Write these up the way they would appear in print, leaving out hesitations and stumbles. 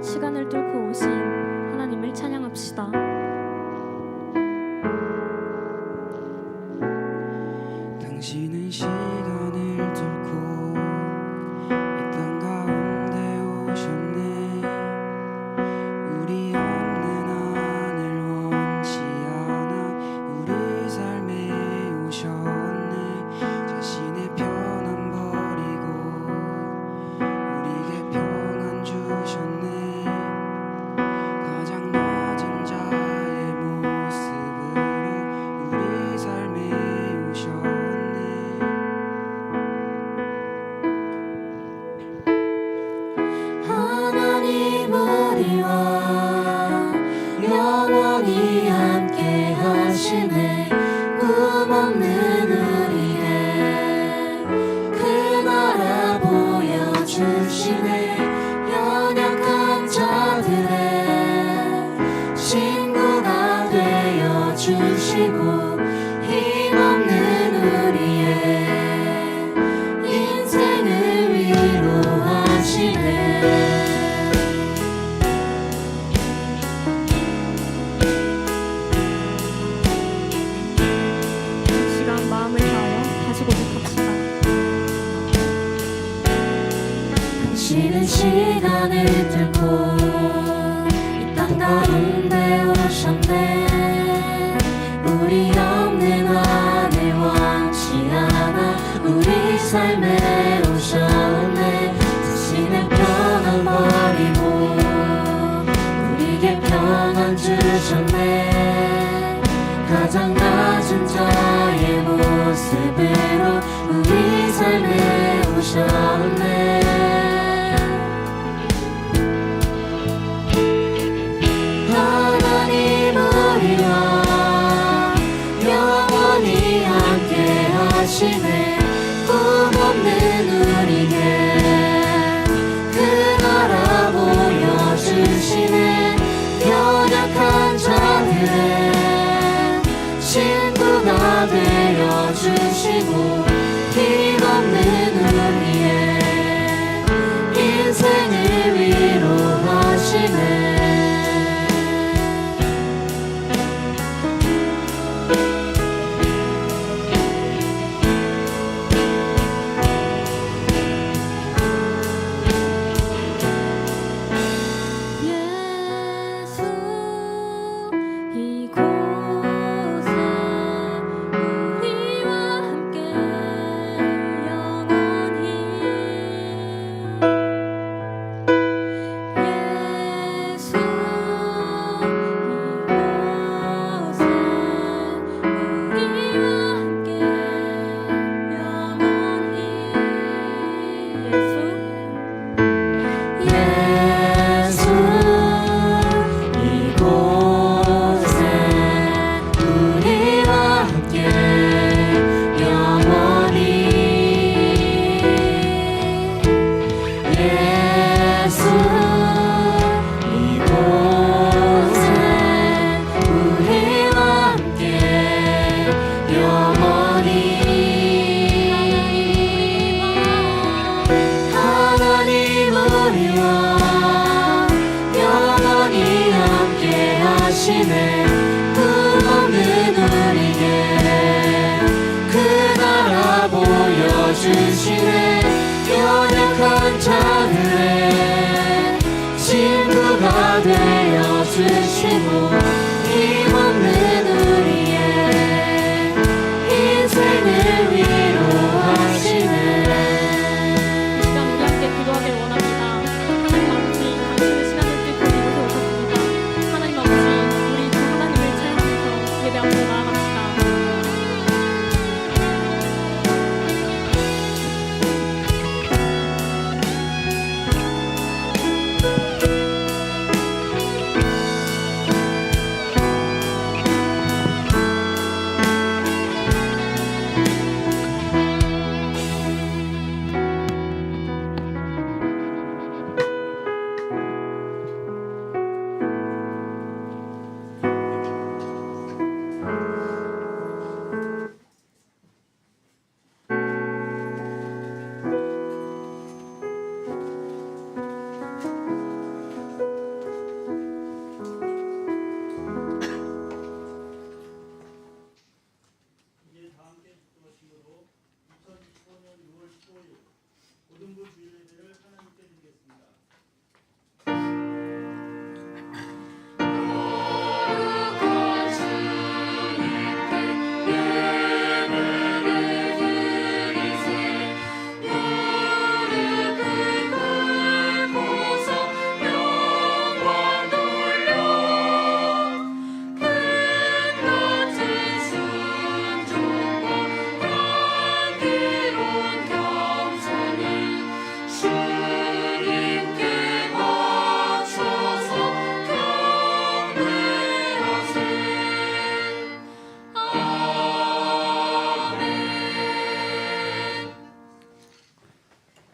시간을 뚫고 오신 하나님을 찬양합시다. 당신은 시간을 뚫고 이 땅 가운데 오셨네. 우리 없는 하늘 원치 않아 우리 삶에 오셨네. 자신의 편안 버리고 우리에게 평안 주셨네. 가장 낮은 자의 모습으로 우리 삶에 오셨네. 하나님 우리와 영원히 함께 하시네. 꿈없는 우리의 그 나라 보여주시네. 연약한 자들의 친구가 되어주시고 힘없는 우리의 인생을 위로하시네. 이 시간 마음을 다하여 다시 고백합시다. 당신은 시간을 뚫고 이 땅 가운데 오셨네. 우리 없는 하늘 원치 않아 우리 삶에 오셨네. 자신의 평안 버리고 우리에게 평안 주셨네. 가장 낮은 자의 모습으로 우리 삶에 오셨네. 하나님 우리와 영원히 함께 하시네. 꿈없는 우리에게 그 나라 보여주시네. 연약한 자들의 친구가 되어주시고 힘없는 우리의 인생을 위로하시네. 예수 이곳에 우리와 함께 영원히 예수 이곳에 우리와 함께 영원히 예수 이곳에 우리와 함께 영원히 예수 이곳에 우리와 함께 영원히 하나님 우리와 영원히 함께 하시네. 꿈없는 우리에게 그 나라 보여주시네. 연약한 자들의 친구가 되어주시고 힘없는 우리의 인생을 위로하시네. 시간 우리 함께 기도하길 원합니다. 하나님 아버지, 당신의 시간을 뚫고 이곳에 오셨습니다. 하나님 아버지, 우리 주 하나님을 찬양하면서 예배 앞으로 나아갑시다.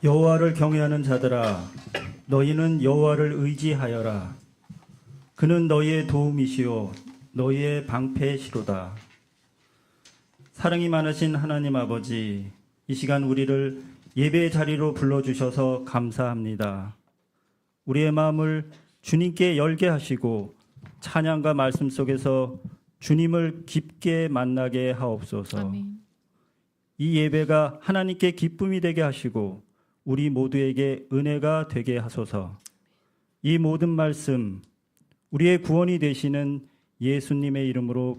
여호와를 경외하는 자들아, 너희는 여호와를 의지하여라. 그는 너희의 도움이시요 너희의 방패시로다. 사랑이 많으신 하나님 아버지, 이 시간 우리를 예배의 자리로 불러주셔서 감사합니다. 우리의 마음을 주님께 열게 하시고 찬양과 말씀 속에서 주님을 깊게 만나게 하옵소서. 아멘. 이 예배가 하나님께 기쁨이 되게 하시고 우리 모두에게 은혜가 되게 하소서. 이 모든 말씀 우리의 구원이 되시는 예수님의 이름으로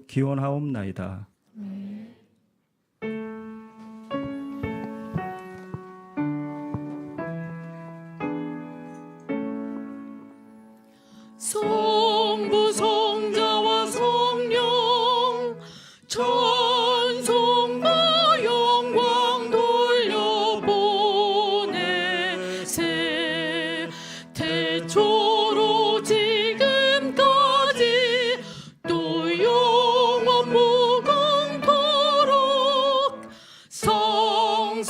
기원하옵나이다. 성부 성자와 성령 찬송과 영광 돌려보내세. 태초로 지금까지 또 영원 무궁토록 성삼위께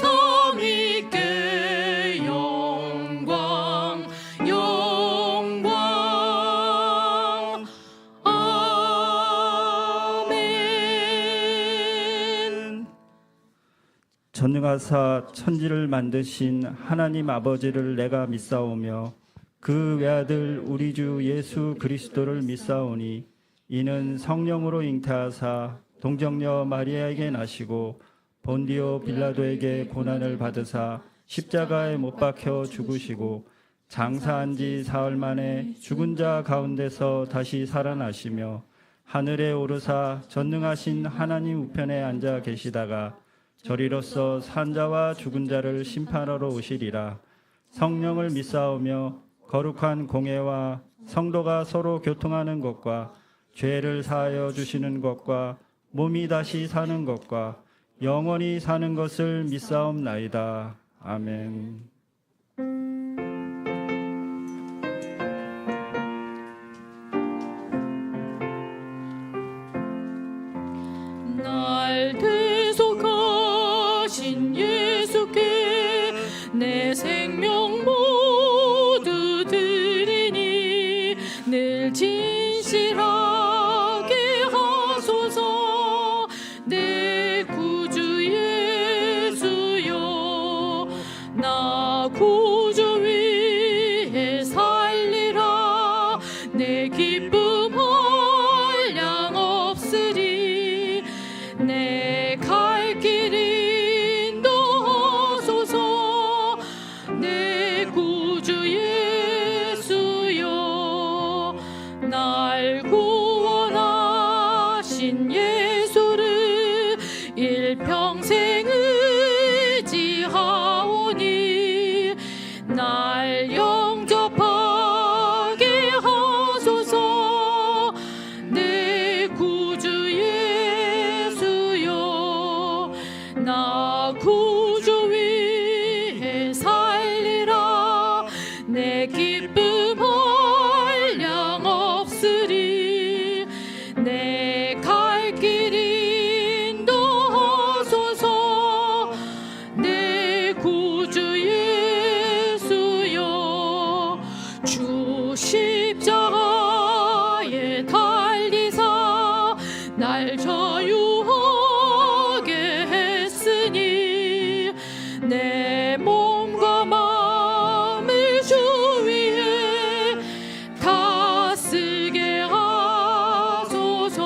영광 영광. 아멘. 전능하사 천지를 만드신 하나님 아버지를 내가 믿사오며 그 외아들 우리 주 예수 그리스도를 믿사오니 이는 성령으로 잉태하사 동정녀 마리아에게 나시고 본디오 빌라도에게 고난을 받으사 십자가에 못 박혀 죽으시고 장사한 지 사흘 만에 죽은 자 가운데서 다시 살아나시며 하늘에 오르사 전능하신 하나님 우편에 앉아 계시다가 저리로서 산자와 죽은 자를 심판하러 오시리라. 성령을 믿사오며 거룩한 공예와 성도가 서로 교통하는 것과 죄를 사하여 주시는 것과 몸이 다시 사는 것과 영원히 사는 것을 믿사옵나이다. 아멘. 날 대속하신 예수께 내 생명 모두 드리니 늘 진실하게 하소서. 내 구주 예수여, 나 구주 위에 살리라. 내 기쁨 한량 없으리. 내 갈 길 인도하소서. 내 구주 예수여, 날 구원하신 예수를 일평생 의지하오니 날 영접하게 하소서. 내 구주 예수여, 나 구주 위에 살리라. 내 기쁨 한량 없으리. 내 갈 길 인도하소서. 내 구주 예수여, 주 십자가에 달리사 날 자유하게 했으니 내 몸과 마음을 주 위에 다쓰게 하소서.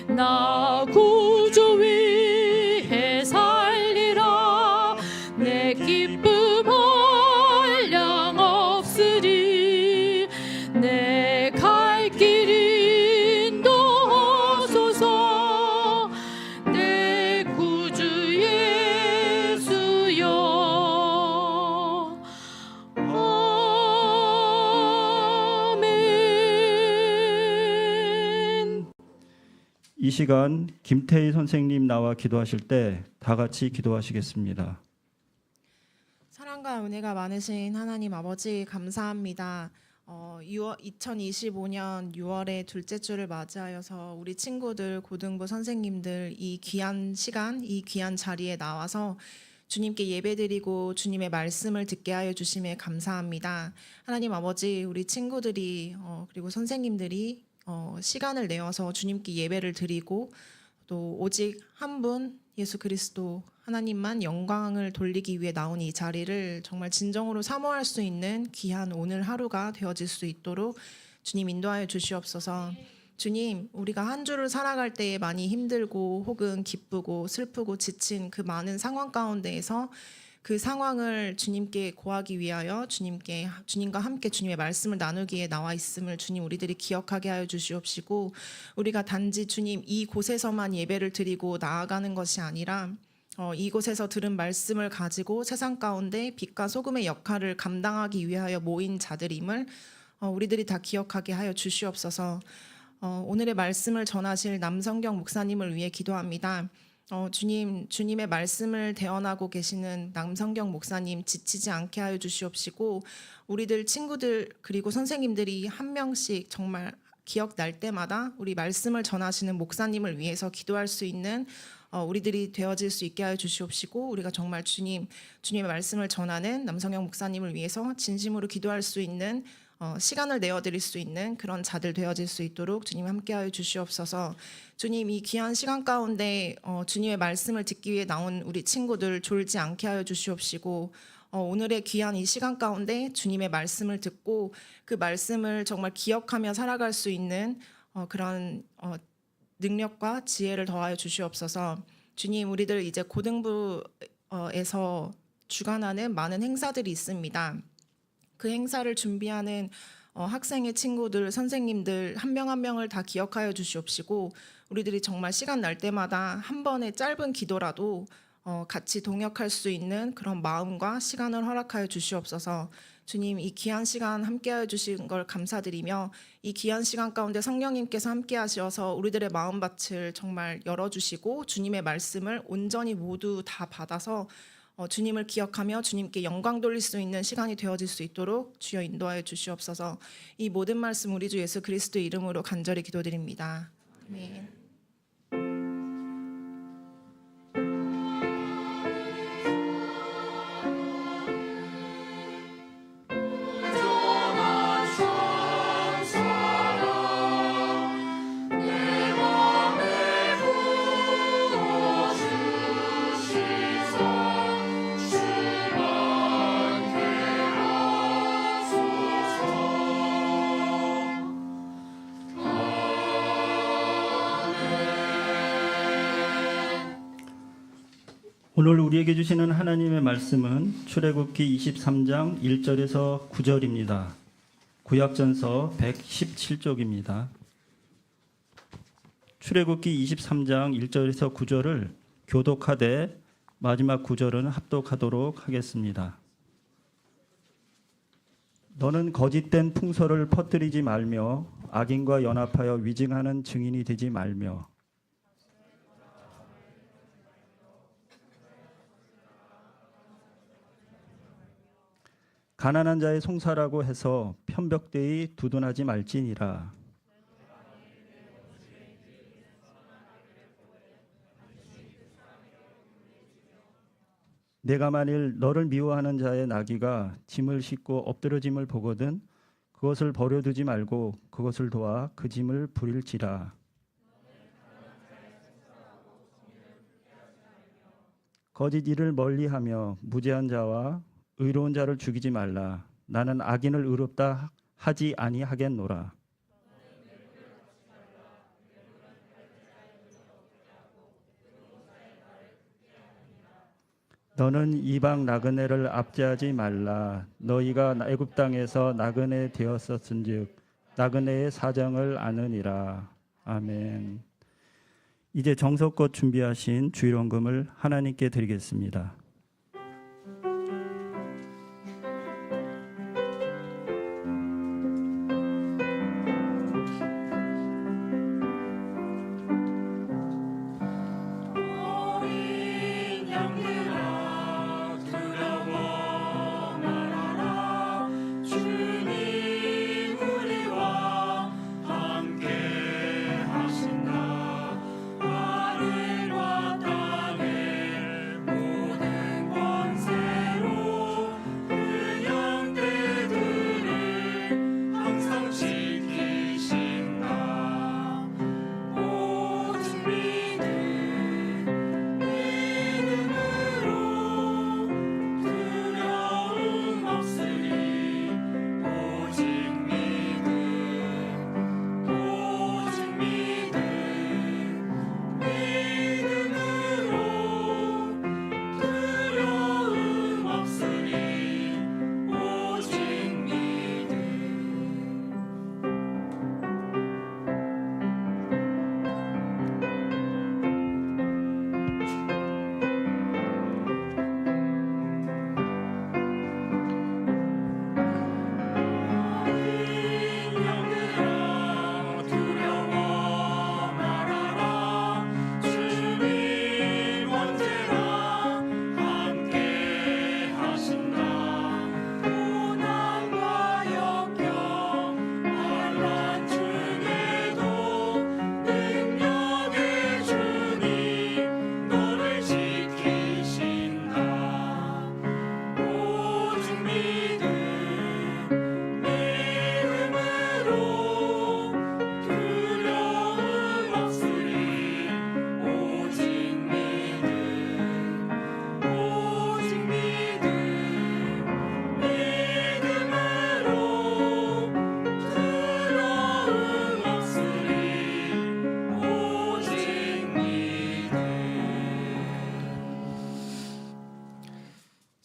나 구주 위에 살리라. 내 기쁨 한량 없으리. 내 갈 길 인도하소서. 내 구주 예수여. 아멘. 이 시간 김태희 선생님 나와 기도하실 때 다 같이 기도하시겠습니다. 사랑과 은혜가 많으신 하나님 아버지 감사합니다. 2025년 6월의 둘째 주를 맞이하여서 우리 친구들, 고등부 선생님들 이 귀한 시간, 이 귀한 자리에 나와서 주님께 예배드리고 주님의 말씀을 듣게 하여 주심에 감사합니다. 하나님 아버지, 우리 친구들이 그리고 선생님들이 시간을 내어서 주님께 예배를 드리고 또 오직 한 분 예수 그리스도 하나님만 영광을 돌리기 위해 나온 이 자리를 정말 진정으로 사모할 수 있는 귀한 오늘 하루가 되어질 수 있도록 주님 인도하여 주시옵소서. 주님, 우리가 한 주를 살아갈 때에 많이 힘들고 혹은 기쁘고 슬프고 지친 그 많은 상황 가운데에서 그 상황을 주님께 고하기 위하여 주님과 함께 주님의 말씀을 나누기에 나와 있음을 주님 우리들이 기억하게 하여 주시옵시고, 우리가 단지 주님 이곳에서만 예배를 드리고 나아가는 것이 아니라 이곳에서 들은 말씀을 가지고 세상 가운데 빛과 소금의 역할을 감당하기 위하여 모인 자들임을 우리들이 다 기억하게 하여 주시옵소서. 오늘의 말씀을 전하실 남성경 목사님을 위해 기도합니다. 주님의 말씀을 대언하고 계시는 남성경 목사님 지치지 않게 하여 주시옵시고, 우리들 친구들 그리고 선생님들이 한 명씩 정말 기억날 때마다 우리 말씀을 전하시는 목사님을 위해서 기도할 수 있는 우리들이 되어질 수 있게 하여 주시옵시고, 우리가 정말 주님의 말씀을 전하는 남성경 목사님을 위해서 진심으로 기도할 수 있는 시간을 내어드릴 수 있는 그런 자들 되어질 수 있도록 주님 함께하여 주시옵소서. 주님, 이 귀한 시간 가운데 주님의 말씀을 듣기 위해 나온 우리 친구들 졸지 않게 하여 주시옵시고, 오늘의 귀한 이 시간 가운데 주님의 말씀을 듣고 그 말씀을 정말 기억하며 살아갈 수 있는 그런 능력과 지혜를 더하여 주시옵소서. 주님, 우리들 이제 고등부에서 주관하는 많은 행사들이 있습니다. 그 행사를 준비하는 학생의 친구들, 선생님들 한 명 한 명을 다 기억하여 주시옵시고, 우리들이 정말 시간 날 때마다 한 번의 짧은 기도라도 같이 동역할 수 있는 그런 마음과 시간을 허락하여 주시옵소서. 주님, 이 귀한 시간 함께하여 주신 걸 감사드리며, 이 귀한 시간 가운데 성령님께서 함께하셔서 우리들의 마음밭을 정말 열어주시고 주님의 말씀을 온전히 모두 다 받아서 주님을 기억하며 주님께 영광 돌릴 수 있는 시간이 되어질 수 있도록 주여 인도하여 주시옵소서. 이 모든 말씀 우리 주 예수 그리스도의 이름으로 간절히 기도드립니다. 아멘. 오늘 우리에게 주시는 하나님의 말씀은 출애굽기 23장 1절에서 9절입니다. 구약전서 117쪽입니다. 출애굽기 23장 1절에서 9절을 교독하되 마지막 9절은 합독하도록 하겠습니다. 너는 거짓된 풍설을 퍼뜨리지 말며 악인과 연합하여 위증하는 증인이 되지 말며 가난한 자의 송사라고 해서 편벽되이 두둔하지 말지니라. 내가 만일 너를 미워하는 자의 나귀가 짐을 싣고 엎드러짐을 보거든 그것을 버려두지 말고 그것을 도와 그 짐을 부릴지라. 거짓 일을 멀리하며 무죄한 자와 의로운 자를 죽이지 말라. 나는 악인을 의롭다 하지 아니하겠노라. 너는 이방 나그네를 압제하지 말라. 너희가 애굽 땅에서 나그네 되었었은즉 나그네의 사정을 아느니라. 아멘. 이제 정성껏 준비하신 주일원금을 하나님께 드리겠습니다.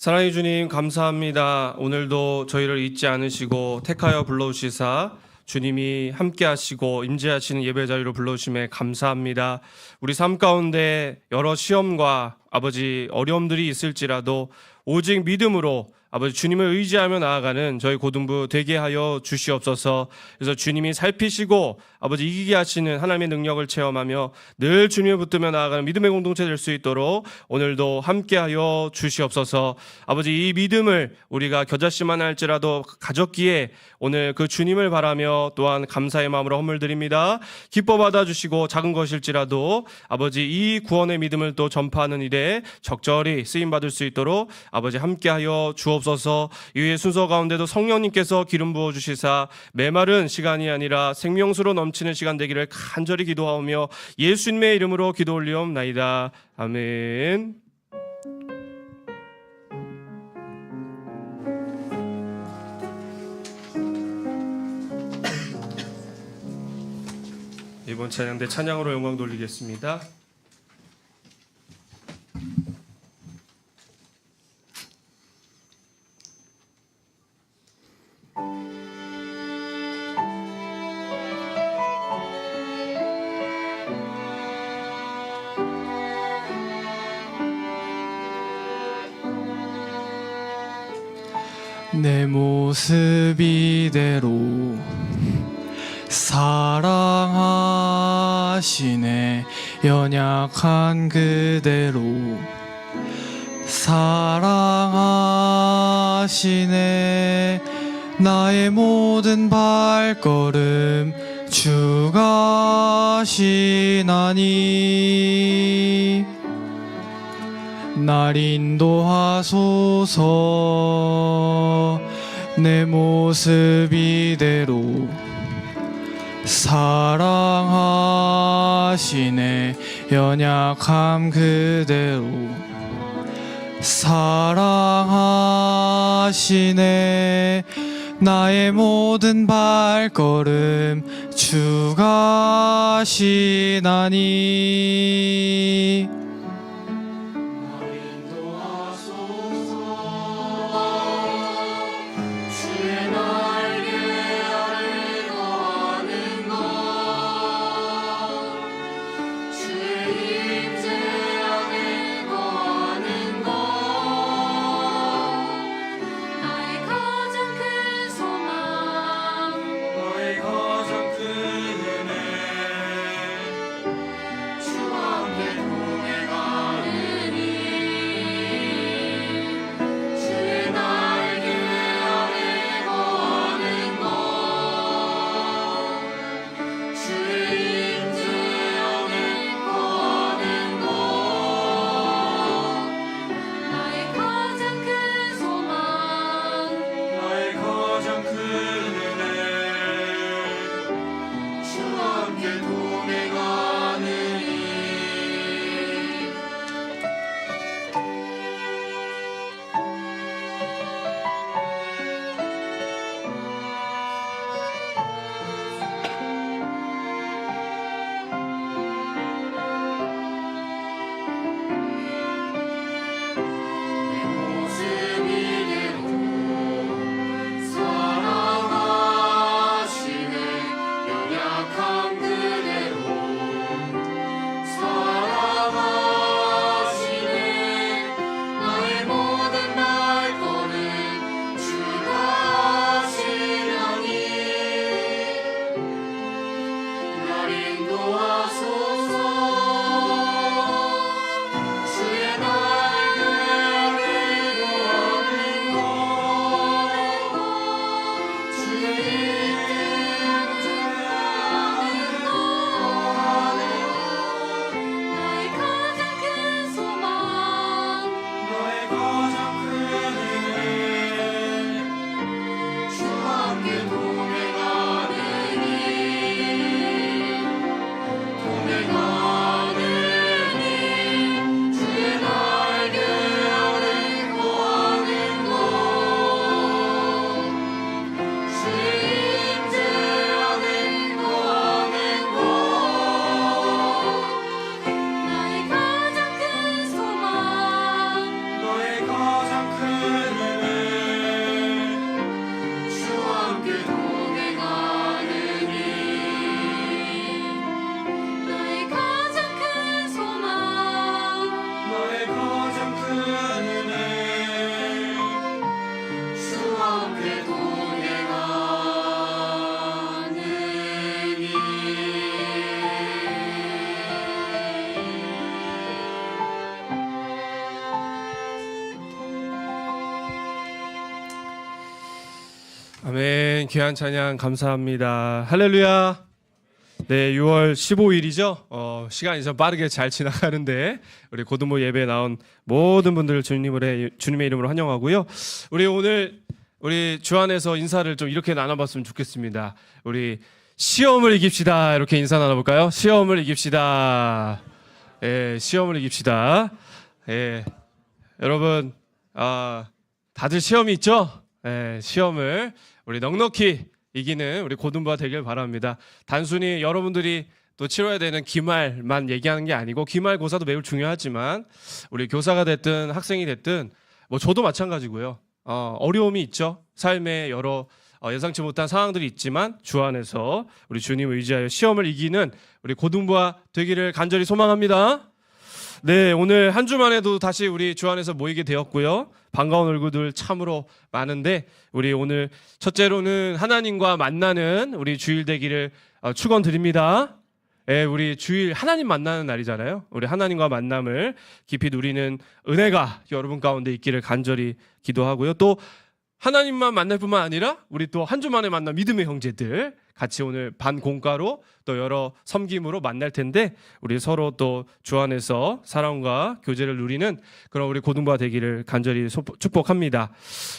사랑의 주님 감사합니다. 오늘도 저희를 잊지 않으시고 택하여 불러주시사 주님이 함께하시고 임재하시는 예배 자리로 불러주심에 감사합니다. 우리 삶 가운데 여러 시험과 아버지 어려움들이 있을지라도 오직 믿음으로 아버지 주님을 의지하며 나아가는 저희 고등부 되게 하여 주시옵소서. 그래서 주님이 살피시고 아버지 이기게 하시는 하나님의 능력을 체험하며 늘 주님을 붙들며 나아가는 믿음의 공동체 될 수 있도록 오늘도 함께하여 주시옵소서. 아버지 이 믿음을 우리가 겨자씨만 할지라도 가졌기에 오늘 그 주님을 바라며 또한 감사의 마음으로 헌물드립니다. 기뻐 받아주시고 작은 것일지라도 아버지 이 구원의 믿음을 또 전파하는 일에 적절히 쓰임받을 수 있도록 아버지 함께하여 주옵소서. 이후의 순서 가운데도 성령님께서 기름 부어주시사 메마른 시간이 아니라 생명수로 넘치는 시간 되기를 간절히 기도하오며 예수님의 이름으로 기도 올리옵나이다. 아멘. 이번 찬양대 찬양으로 영광 돌리겠습니다. 내 모습 이대로 사랑하시네. 연약한 그대로 사랑하시네. 나의 모든 발걸음 주가 하시나니 날 인도하소서. 내 모습 이대로 사랑하시네. 연약함 그대로 사랑하시네. 나의 모든 발걸음 주가 하시나니 주 함께 동행 아멘. 귀한 찬양 감사합니다. 할렐루야. 네, 6월 15일이죠. 시간이 좀 빠르게 잘 지나가는데 우리 고등부 예배에 나온 모든 분들을 주님의 이름으로 환영하고요. 우리 주 안에서 인사를 좀 이렇게 나눠봤으면 좋겠습니다. 우리 시험을 이깁시다. 이렇게 인사 나눠볼까요? 시험을 이깁시다. 예, 시험을 이깁시다. 예, 여러분, 다들 시험이 있죠? 예, 시험을 우리 넉넉히 이기는 우리 고등부가 되길 바랍니다. 단순히 여러분들이 또 치러야 되는 기말만 얘기하는 게 아니고 기말고사도 매우 중요하지만 우리 교사가 됐든 학생이 됐든 뭐 저도 마찬가지고요. 어려움이 있죠. 삶에 여러 예상치 못한 상황들이 있지만 주 안에서 우리 주님 의지하여 시험을 이기는 우리 고등부가 되기를 간절히 소망합니다. 네, 오늘 한 주 만에도 다시 우리 주 안에서 모이게 되었고요. 반가운 얼굴들 참으로 많은데 우리 오늘 첫째로는 하나님과 만나는 우리 주일 되기를 축원드립니다. 예, 우리 주일 하나님 만나는 날이잖아요. 우리 하나님과 만남을 깊이 누리는 은혜가 여러분 가운데 있기를 간절히 기도하고요. 또 하나님만 만날 뿐만 아니라 우리 또 한 주 만에 만난 믿음의 형제들 같이 오늘 반공과로 또 여러 섬김으로 만날 텐데 우리 서로 또 주 안에서 사랑과 교제를 누리는 그런 우리 고등부가 되기를 간절히 축복합니다.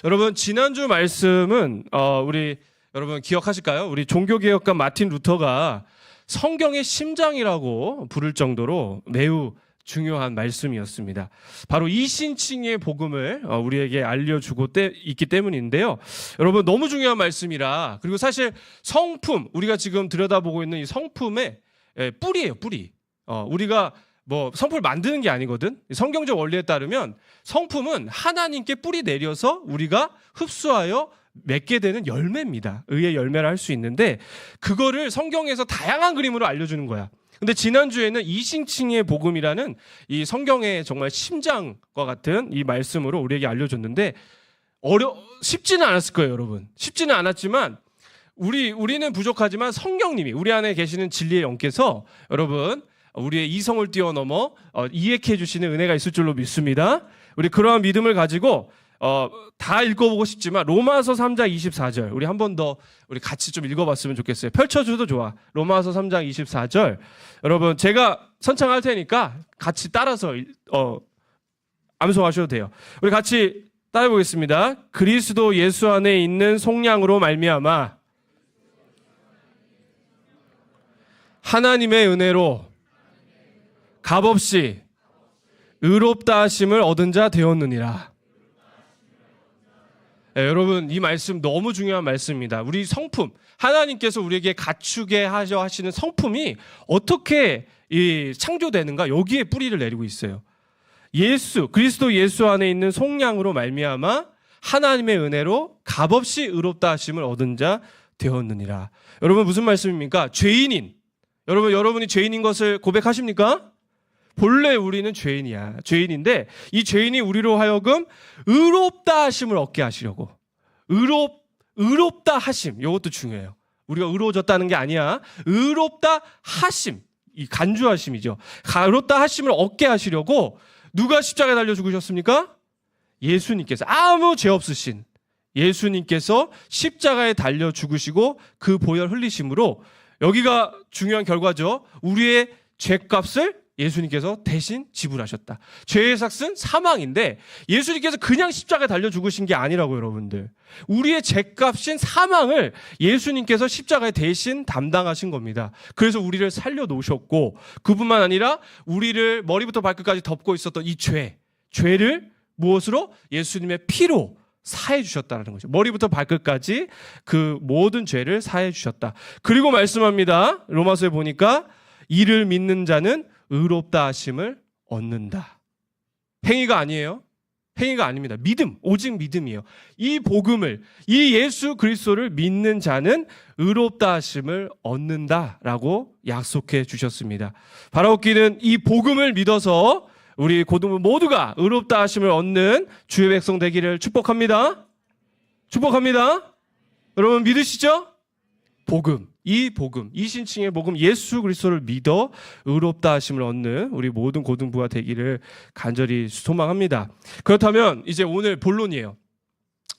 여러분 지난주 말씀은 우리 여러분 기억하실까요? 우리 종교개혁가 마틴 루터가 성경의 심장이라고 부를 정도로 매우 중요한 말씀이었습니다. 바로 이신칭의 복음을 우리에게 알려주고 있기 때문인데요. 여러분 너무 중요한 말씀이라 그리고 사실 성품 우리가 지금 들여다보고 있는 이 성품의 뿌리예요. 뿌리. 우리가 뭐 성품을 만드는 게 아니거든. 성경적 원리에 따르면 성품은 하나님께 뿌리 내려서 우리가 흡수하여 맺게 되는 열매입니다. 의의 열매를 할 수 있는데 그거를 성경에서 다양한 그림으로 알려주는 거야. 근데 지난주에는 이신칭의 복음이라는 이 성경의 정말 심장과 같은 이 말씀으로 우리에게 알려줬는데 쉽지는 않았을 거예요, 여러분. 쉽지는 않았지만 우리는 부족하지만 성령님이 우리 안에 계시는 진리의 영께서 여러분 우리의 이성을 뛰어넘어 이해해 주시는 은혜가 있을 줄로 믿습니다. 우리 그러한 믿음을 가지고 다 읽어보고 싶지만 로마서 3장 24절 우리 한 번 더 우리 같이 좀 읽어봤으면 좋겠어요. 펼쳐줘도 좋아. 로마서 3장 24절 여러분 제가 선창할 테니까 같이 따라서 암송하셔도 돼요. 우리 같이 따라해보겠습니다. 그리스도 예수 안에 있는 속량으로 말미암아 하나님의 은혜로 값없이 의롭다 하심을 얻은 자 되었느니라. 네, 여러분 이 말씀 너무 중요한 말씀입니다. 우리 성품 하나님께서 우리에게 갖추게 하셔 하시는 성품이 어떻게 창조되는가 여기에 뿌리를 내리고 있어요. 그리스도 예수 안에 있는 속량으로 말미암아 하나님의 은혜로 값없이 의롭다 하심을 얻은 자 되었느니라. 여러분 무슨 말씀입니까? 여러분이 죄인인 것을 고백하십니까? 본래 우리는 죄인이야. 죄인인데 이 죄인이 우리로 하여금 의롭다 하심을 얻게 하시려고. 의롭다 하심. 이것도 중요해요. 우리가 의로워졌다는 게 아니야. 의롭다 하심. 이 간주하심이죠. 의롭다 하심을 얻게 하시려고 누가 십자가에 달려 죽으셨습니까? 예수님께서 아무 죄 없으신 예수님께서 십자가에 달려 죽으시고 그 보혈 흘리심으로 여기가 중요한 결과죠. 우리의 죄값을 예수님께서 대신 지불하셨다. 죄의 삭은 사망인데 예수님께서 그냥 십자가에 달려 죽으신 게 아니라고 여러분들. 우리의 죄값인 사망을 예수님께서 십자가에 대신 담당하신 겁니다. 그래서 우리를 살려놓으셨고 그뿐만 아니라 우리를 머리부터 발끝까지 덮고 있었던 이 죄를 무엇으로? 예수님의 피로 사해 주셨다는 거죠. 머리부터 발끝까지 그 모든 죄를 사해 주셨다. 그리고 말씀합니다. 로마서에 보니까 이를 믿는 자는 의롭다 하심을 얻는다. 행위가 아니에요. 행위가 아닙니다. 믿음, 오직 믿음이에요. 이 복음을, 이 예수 그리스도를 믿는 자는 의롭다 하심을 얻는다라고 약속해 주셨습니다. 바라옵기는 이 복음을 믿어서 우리 고등부 모두가 의롭다 하심을 얻는 주의 백성 되기를 축복합니다. 축복합니다. 여러분 믿으시죠? 복음, 이 신칭의 복음 예수 그리스도를 믿어 의롭다 하심을 얻는 우리 모든 고등부가 되기를 간절히 소망합니다. 그렇다면 이제 오늘 본론이에요.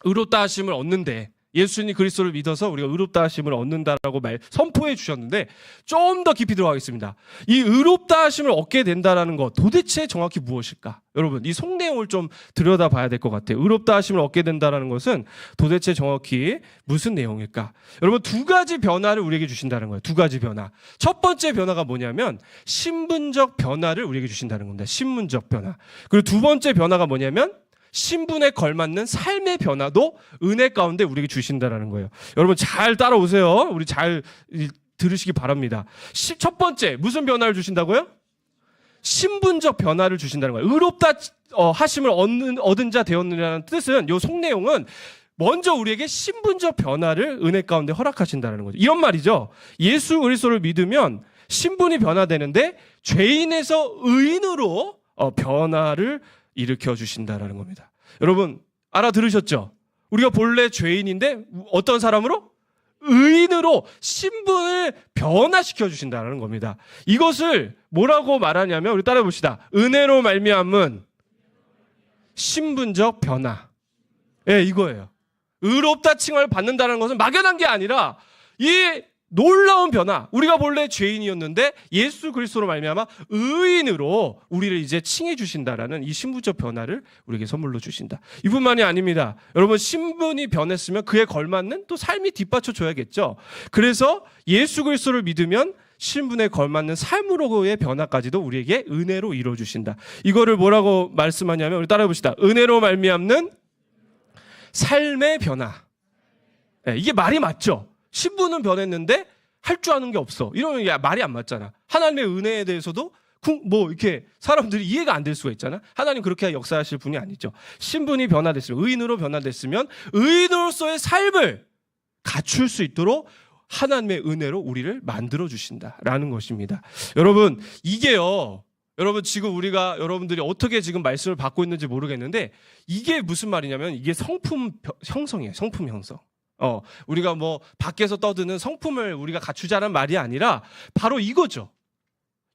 의롭다 하심을 얻는데 예수님 그리스도를 믿어서 우리가 의롭다 하심을 얻는다라고 선포해 주셨는데 좀 더 깊이 들어가겠습니다. 이 의롭다 하심을 얻게 된다라는 것 도대체 정확히 무엇일까? 여러분 이 속내용을 좀 들여다봐야 될 것 같아요. 의롭다 하심을 얻게 된다라는 것은 도대체 정확히 무슨 내용일까? 여러분 두 가지 변화를 우리에게 주신다는 거예요. 두 가지 변화. 첫 번째 변화가 뭐냐면 신분적 변화를 우리에게 주신다는 겁니다. 신분적 변화. 그리고 두 번째 변화가 뭐냐면 신분에 걸맞는 삶의 변화도 은혜 가운데 우리에게 주신다라는 거예요. 여러분 잘 따라오세요. 우리 잘 들으시기 바랍니다. 첫 번째 무슨 변화를 주신다고요? 신분적 변화를 주신다는 거예요. 의롭다 하심을 얻은 자 되었느냐는 뜻은 이 속내용은 먼저 우리에게 신분적 변화를 은혜 가운데 허락하신다는 거죠. 이런 말이죠. 예수 그리스도를 믿으면 신분이 변화되는데 죄인에서 의인으로 변화를 일으켜 주신다라는 겁니다. 여러분 알아들으셨죠? 우리가 본래 죄인인데 어떤 사람으로? 의인으로 신분을 변화시켜 주신다는 겁니다. 이것을 뭐라고 말하냐면 우리 따라해 봅시다. 은혜로 말미암은 신분적 변화. 예, 이거예요. 의롭다 칭을 받는다는 것은 막연한 게 아니라 이 놀라운 변화. 우리가 본래 죄인이었는데 예수 그리스도로 말미암아 의인으로 우리를 이제 칭해 주신다라는 이 신분적 변화를 우리에게 선물로 주신다. 이뿐만이 아닙니다. 여러분 신분이 변했으면 그에 걸맞는 또 삶이 뒷받쳐 줘야겠죠. 그래서 예수 그리스도를 믿으면 신분에 걸맞는 삶으로의 변화까지도 우리에게 은혜로 이루어 주신다. 이거를 뭐라고 말씀하냐면 우리 따라해 봅시다. 은혜로 말미암는 삶의 변화. 네, 이게 말이 맞죠? 신분은 변했는데 할 줄 아는 게 없어. 이러면 말이 안 맞잖아. 하나님의 은혜에 대해서도 뭐 이렇게 사람들이 이해가 안 될 수가 있잖아. 하나님 그렇게 역사하실 분이 아니죠. 신분이 변화됐으면 의인으로 변화됐으면 의인으로서의 삶을 갖출 수 있도록 하나님의 은혜로 우리를 만들어 주신다라는 것입니다. 여러분 이게요. 여러분 지금 우리가 여러분들이 어떻게 지금 말씀을 받고 있는지 모르겠는데 이게 무슨 말이냐면 이게 성품 형성이에요. 성품 형성. 우리가 뭐 밖에서 떠드는 성품을 우리가 갖추자는 말이 아니라 바로 이거죠.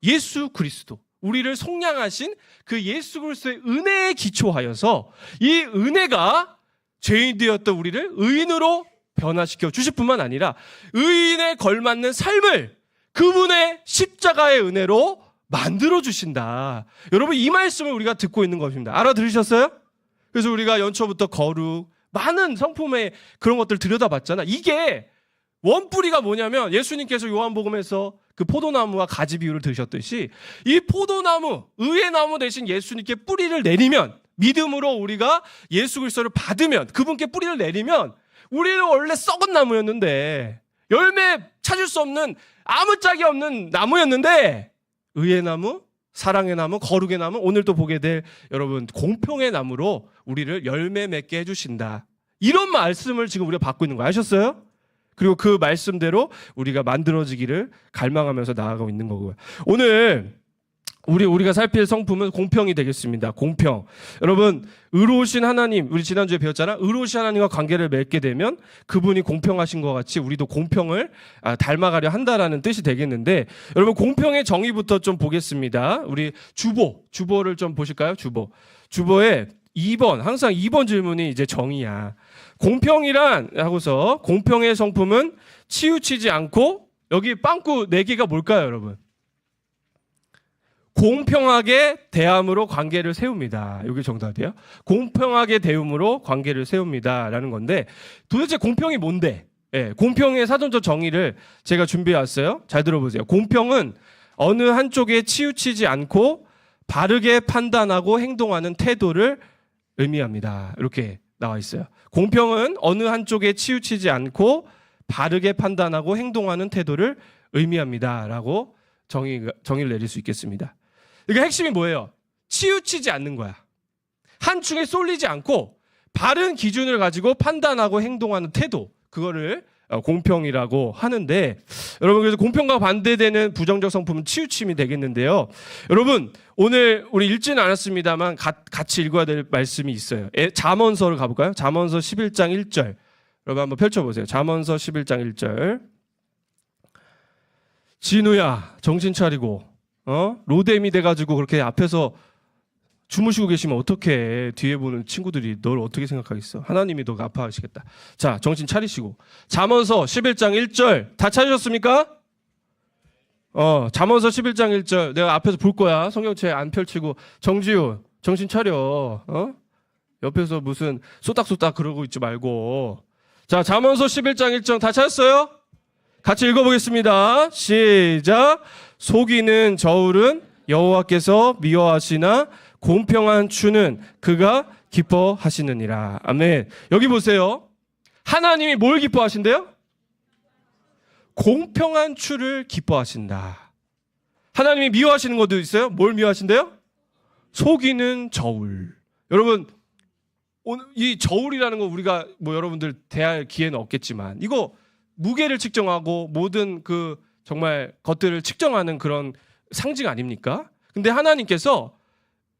예수 그리스도. 우리를 속량하신 그 예수 그리스도의 은혜에 기초하여서 이 은혜가 죄인 되었던 우리를 의인으로 변화시켜 주실 뿐만 아니라 의인에 걸맞는 삶을 그분의 십자가의 은혜로 만들어 주신다. 여러분 이 말씀을 우리가 듣고 있는 것입니다. 알아들으셨어요? 그래서 우리가 연초부터 거룩 많은 성품의 그런 것들 들여다봤잖아. 이게 원뿌리가 뭐냐면 예수님께서 요한복음에서 그 포도나무와 가지 비유를 들으셨듯이 이 포도나무, 의의 나무 대신 예수님께 뿌리를 내리면 믿음으로 우리가 예수 그리스도를 받으면 그분께 뿌리를 내리면 우리는 원래 썩은 나무였는데 열매 찾을 수 없는 아무 짝이 없는 나무였는데 의의 나무, 사랑의 나무, 거룩의 나무, 오늘 또 보게 될 여러분 공평의 나무로 우리를 열매 맺게 해주신다. 이런 말씀을 지금 우리가 받고 있는 거 아셨어요? 그리고 그 말씀대로 우리가 만들어지기를 갈망하면서 나아가고 있는 거고요. 오늘 우리가 살필 성품은 공평이 되겠습니다. 공평. 여러분 의로우신 하나님, 우리 지난주에 배웠잖아. 의로우신 하나님과 관계를 맺게 되면 그분이 공평하신 것 같이 우리도 공평을 닮아가려 한다라는 뜻이 되겠는데 여러분 공평의 정의부터 좀 보겠습니다. 우리 주보를 좀 보실까요? 주보에 2번, 항상 2번 질문이 이제 정의야. 공평이란 하고서 공평의 성품은 치우치지 않고 여기 빵꾸 4개가 뭘까요, 여러분? 공평하게 대함으로 관계를 세웁니다. 이게 정답이에요. 공평하게 대음으로 관계를 세웁니다라는 건데 도대체 공평이 뭔데? 예, 공평의 사전적 정의를 제가 준비해 왔어요. 잘 들어보세요. 공평은 어느 한쪽에 치우치지 않고 바르게 판단하고 행동하는 태도를 의미합니다. 이렇게 나와 있어요. 공평은 어느 한쪽에 치우치지 않고 바르게 판단하고 행동하는 태도를 의미합니다라고 정의를 내릴 수 있겠습니다. 이게 핵심이 뭐예요? 치우치지 않는 거야. 한쪽에 쏠리지 않고 바른 기준을 가지고 판단하고 행동하는 태도, 그거를 공평이라고 하는데 여러분 그래서 공평과 반대되는 부정적 성품은 치우침이 되겠는데요. 여러분 오늘 우리 읽지는 않았습니다만 같이 읽어야 될 말씀이 있어요. 잠언서를 가볼까요? 잠언서 11장 1절 여러분 한번 펼쳐보세요. 잠언서 11장 1절 진우야 정신 차리고 로뎀이 돼가지고 그렇게 앞에서 주무시고 계시면 어떻게 뒤에 보는 친구들이 널 어떻게 생각하겠어? 하나님이 너가 아파하시겠다. 자, 정신 차리시고. 잠언서 11장 1절 다 찾으셨습니까? 잠언서 11장 1절 내가 앞에서 볼 거야. 성경책 안 펼치고. 정지훈 정신 차려. 옆에서 무슨 쏘닥쏘닥 그러고 있지 말고. 자, 잠언서 11장 1절 다 찾았어요? 같이 읽어보겠습니다. 시작. 속이는 저울은 여호와께서 미워하시나 공평한 추는 그가 기뻐하시느니라. 아멘. 여기 보세요. 하나님이 뭘 기뻐하신대요? 공평한 추를 기뻐하신다. 하나님이 미워하시는 것도 있어요? 뭘 미워하신대요? 속이는 저울. 여러분, 오늘 이 저울이라는 거 우리가 뭐 여러분들 대할 기회는 없겠지만 이거 무게를 측정하고 모든 그 정말 것들을 측정하는 그런 상징 아닙니까? 근데 하나님께서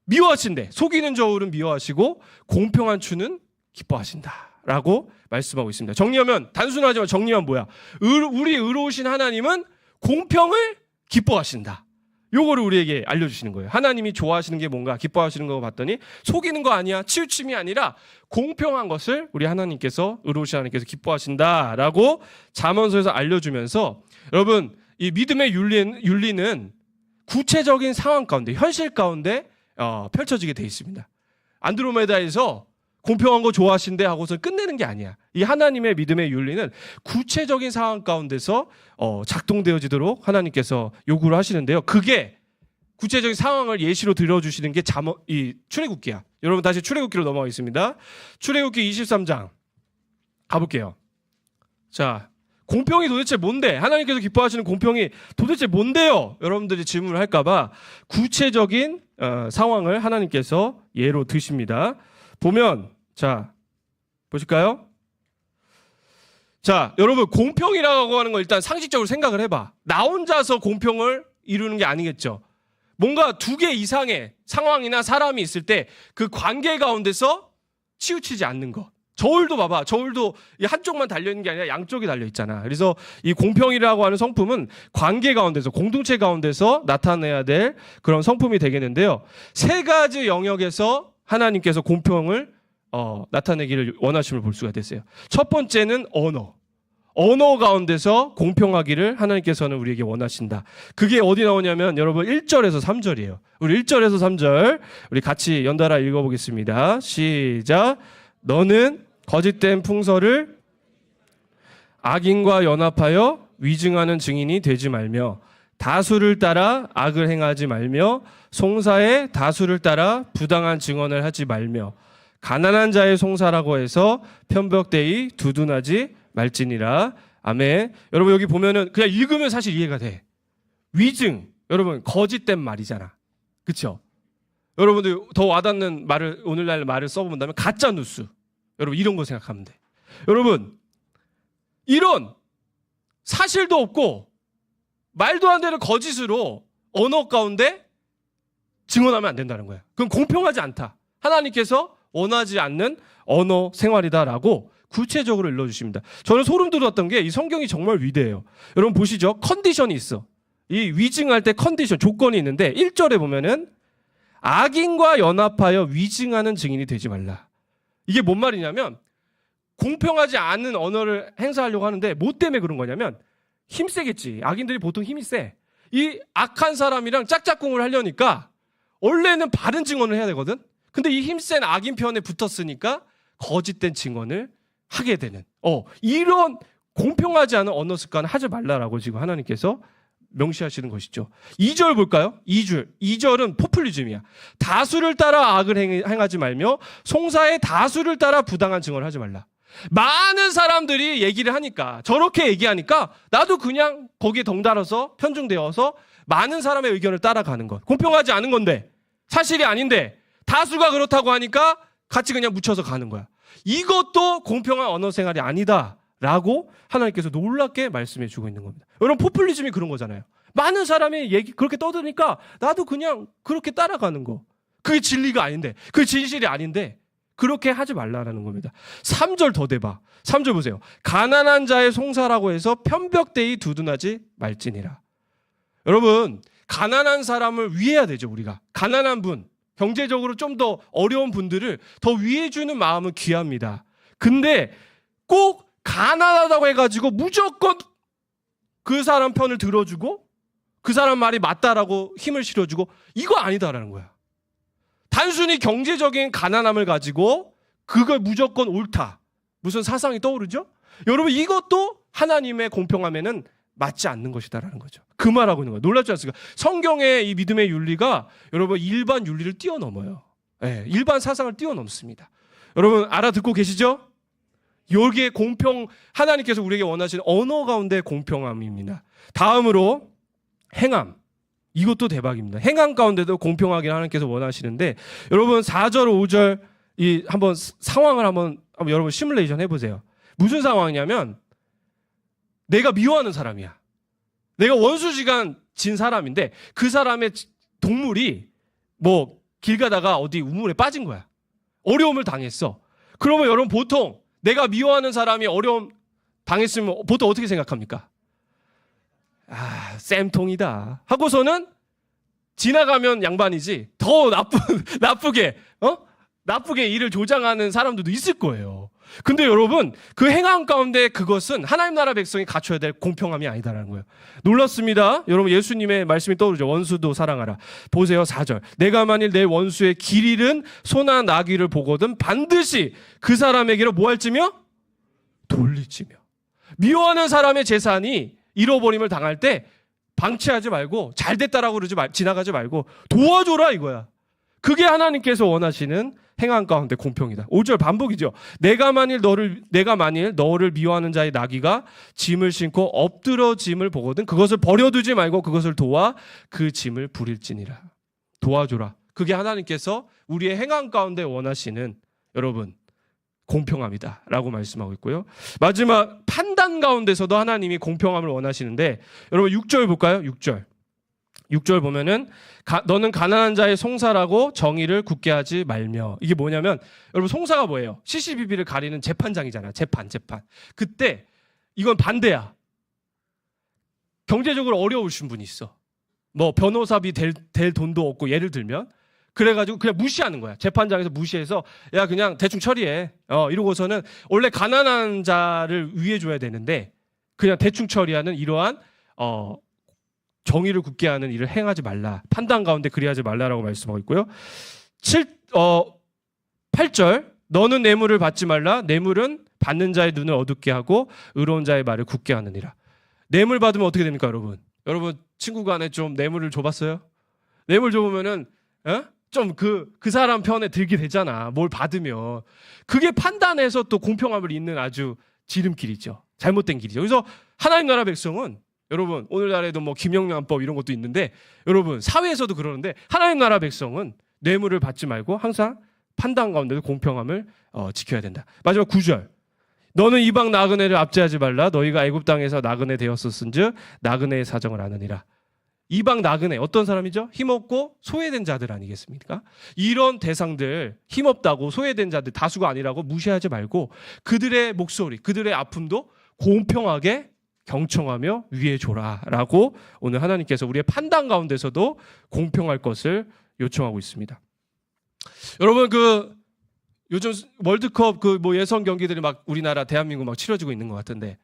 미워하신대. 속이는 저울은 미워하시고 공평한 추는 기뻐하신다라고 말씀하고 있습니다. 정리하면 단순하지만 정리하면 뭐야? 우리 의로우신 하나님은 공평을 기뻐하신다. 요거를 우리에게 알려주시는 거예요. 하나님이 좋아하시는 게 뭔가 기뻐하시는 거 봤더니 속이는 거 아니야. 치우침이 아니라 공평한 것을 우리 하나님께서 의로우신 하나님께서 기뻐하신다라고 잠언서에서 알려주면서 여러분 이 믿음의 윤리는 구체적인 상황 가운데 현실 가운데 펼쳐지게 돼 있습니다. 안드로메다에서 공평한 거 좋아하신대 하고서 끝내는 게 아니야. 이 하나님의 믿음의 윤리는 구체적인 상황 가운데서 작동되어지도록 하나님께서 요구를 하시는데요. 그게 구체적인 상황을 예시로 들어주시는 게 이 출애굽기야. 여러분 다시 출애굽기로 넘어가겠습니다. 출애굽기 23장 가볼게요. 자, 공평이 도대체 뭔데? 하나님께서 기뻐하시는 공평이 도대체 뭔데요? 여러분들이 질문을 할까봐 구체적인 상황을 하나님께서 예로 드십니다. 보면 자 보실까요? 자, 여러분 공평이라고 하는 걸 일단 상식적으로 생각을 해봐. 나 혼자서 공평을 이루는 게 아니겠죠. 뭔가 두 개 이상의 상황이나 사람이 있을 때 그 관계 가운데서 치우치지 않는 것. 저울도 봐봐. 저울도 한쪽만 달려있는 게 아니라 양쪽이 달려있잖아. 그래서 이 공평이라고 하는 성품은 관계 가운데서 공동체 가운데서 나타내야 될 그런 성품이 되겠는데요. 세 가지 영역에서 하나님께서 공평을 나타내기를 원하심을 볼 수가 됐어요. 첫 번째는 언어 가운데서 공평하기를 하나님께서는 우리에게 원하신다. 그게 어디 나오냐면 여러분 1절에서 3절이에요. 우리 1절에서 3절 우리 같이 연달아 읽어보겠습니다. 시작. 너는 거짓된 풍설을 악인과 연합하여 위증하는 증인이 되지 말며 다수를 따라 악을 행하지 말며 송사의 다수를 따라 부당한 증언을 하지 말며 가난한 자의 송사라고 해서 편벽되이 두둔하지 말지니라. 아멘. 여러분 여기 보면은 그냥 읽으면 사실 이해가 돼. 위증, 여러분 거짓된 말이잖아. 그렇죠? 여러분들 더 와닿는 말을 오늘날 말을 써본다면 가짜 뉴스. 여러분 이런 거 생각하면 돼. 여러분 이런 사실도 없고 말도 안 되는 거짓으로 언어 가운데 증언하면 안 된다는 거야. 그건 공평하지 않다. 하나님께서 원하지 않는 언어 생활이다라고 구체적으로 일러주십니다. 저는 소름 돋았던 게 이 성경이 정말 위대해요. 여러분 보시죠. 컨디션이 있어. 이 위증할 때 컨디션, 조건이 있는데 1절에 보면은 악인과 연합하여 위증하는 증인이 되지 말라. 이게 뭔 말이냐면 공평하지 않은 언어를 행사하려고 하는데 뭐 때문에 그런 거냐면 힘세겠지. 악인들이 보통 힘이 세. 이 악한 사람이랑 짝짝꿍을 하려니까 원래는 바른 증언을 해야 되거든. 근데 이 힘센 악인 편에 붙었으니까 거짓된 증언을 하게 되는 이런 공평하지 않은 언어 습관을 하지 말라라고 지금 하나님께서 명시하시는 것이죠. 2절 볼까요? 2절은 포퓰리즘이야. 다수를 따라 악을 행하지 말며 송사의 다수를 따라 부당한 증언을 하지 말라. 많은 사람들이 얘기를 하니까 저렇게 얘기하니까 나도 그냥 거기에 덩달아서 편중되어서 많은 사람의 의견을 따라가는 것. 공평하지 않은 건데 사실이 아닌데 다수가 그렇다고 하니까 같이 그냥 묻혀서 가는 거야. 이것도 공평한 언어 생활이 아니다라고 하나님께서 놀랍게 말씀해 주고 있는 겁니다. 여러분 포퓰리즘이 그런 거잖아요. 많은 사람이 얘기 그렇게 떠드니까 나도 그냥 그렇게 따라가는 거. 그게 진리가 아닌데 그게 진실이 아닌데 그렇게 하지 말라라는 겁니다. 3절 더 대봐. 3절 보세요. 가난한 자의 송사라고 해서 편벽되이 두둔하지 말지니라. 여러분 가난한 사람을 위해야 되죠. 우리가 가난한 분 경제적으로 좀 더 어려운 분들을 더 위해주는 마음은 귀합니다. 근데 꼭 가난하다고 해가지고 무조건 그 사람 편을 들어주고 그 사람 말이 맞다라고 힘을 실어주고 이거 아니다라는 거야. 단순히 경제적인 가난함을 가지고 그걸 무조건 옳다. 무슨 사상이 떠오르죠? 여러분 이것도 하나님의 공평함에는 맞지 않는 것이다라는 거죠. 그 말하고 있는 거예요. 놀랍지 않습니까? 성경의 이 믿음의 윤리가 여러분 일반 윤리를 뛰어넘어요. 네, 일반 사상을 뛰어넘습니다. 여러분 알아듣고 계시죠? 여기에 공평, 하나님께서 우리에게 원하시는 언어 가운데 공평함입니다. 다음으로 행함. 이것도 대박입니다. 행함 가운데도 공평하게 하나님께서 원하시는데 여러분 4절 5절 이 한번 상황을 한번 여러분 시뮬레이션 해보세요. 무슨 상황이냐면 내가 미워하는 사람이야. 내가 원수지간 진 사람인데 그 사람의 동물이 뭐 길 가다가 어디 우물에 빠진 거야. 어려움을 당했어. 그러면 여러분 보통 내가 미워하는 사람이 어려움 당했으면 보통 어떻게 생각합니까? 아, 쌤통이다 하고서는 지나가면 양반이지 더 나쁘게 일을 조장하는 사람들도 있을 거예요. 근데 여러분 그 행함 가운데 그것은 하나님 나라 백성이 갖춰야 될 공평함이 아니다라는 거예요. 놀랍습니다. 여러분 예수님의 말씀이 떠오르죠. 원수도 사랑하라. 보세요 4절. 내가 만일 내 원수의 길 잃은 소나 나귀를 보거든 반드시 그 사람에게로 뭐 할지며? 돌릴지며. 미워하는 사람의 재산이 잃어버림을 당할 때 방치하지 말고 잘 됐다라고 지나가지 말고 도와줘라 이거야. 그게 하나님께서 원하시는 행함 가운데 공평이다. 5절 반복이죠. 내가 만일 너를 미워하는 자의 나귀가 짐을 싣고 엎드러 짐을 보거든 그것을 버려두지 말고 그것을 도와 그 짐을 부릴지니라. 도와줘라. 그게 하나님께서 우리의 행함 가운데 원하시는 여러분 공평함이다 라고 말씀하고 있고요. 마지막 판단 가운데서도 하나님이 공평함을 원하시는데 여러분 6절 볼까요? 6절 보면은 너는 가난한 자의 송사라고 정의를 굳게 하지 말며. 이게 뭐냐면 여러분 송사가 뭐예요? 시시비비를 가리는 재판장이잖아. 재판. 그때 이건 반대야. 경제적으로 어려우신 분이 있어. 뭐 변호사비 될 돈도 없고 예를 들면 그래가지고 그냥 무시하는 거야. 재판장에서 무시해서 야 그냥 대충 처리해. 이러고서는 원래 가난한 자를 위해줘야 되는데 그냥 대충 처리하는 이러한 정의를 굳게 하는 일을 행하지 말라. 판단 가운데 그리하지 말라라고 말씀하고 있고요. 8절 너는 뇌물을 받지 말라. 뇌물은 받는 자의 눈을 어둡게 하고 의로운 자의 말을 굳게 하느니라. 뇌물 받으면 어떻게 됩니까 여러분? 여러분 친구 간에 좀 뇌물을 줘봤어요? 뇌물 줘보면은 좀 그 사람 편에 들게 되잖아. 뭘 받으면. 그게 판단해서 또 공평함을 잇는 아주 지름길이죠. 잘못된 길이죠. 그래서 하나님 나라 백성은 여러분 오늘날에도 뭐 김영란법 이런 것도 있는데 여러분 사회에서도 그러는데 하나님 나라 백성은 뇌물을 받지 말고 항상 판단 가운데도 공평함을 지켜야 된다. 마지막 9절. 너는 이방 나그네를 압제하지 말라. 너희가 애굽 땅에서 나그네 되었었은즉 나그네의 사정을 아느니라. 이방 나그네 어떤 사람이죠? 힘없고 소외된 자들 아니겠습니까? 이런 대상들 힘없다고 소외된 자들 다수가 아니라고 무시하지 말고 그들의 목소리 그들의 아픔도 공평하게 경청하며 위해줘라 라고 오늘 하나님께서 우리의 판단 가운데서도 공평할 것을 요청하고 있습니다. 여러분 요즘 월드컵 뭐 예선 경기들이 막 우리나라 대한민국 막 치러지고 있는 것 같은데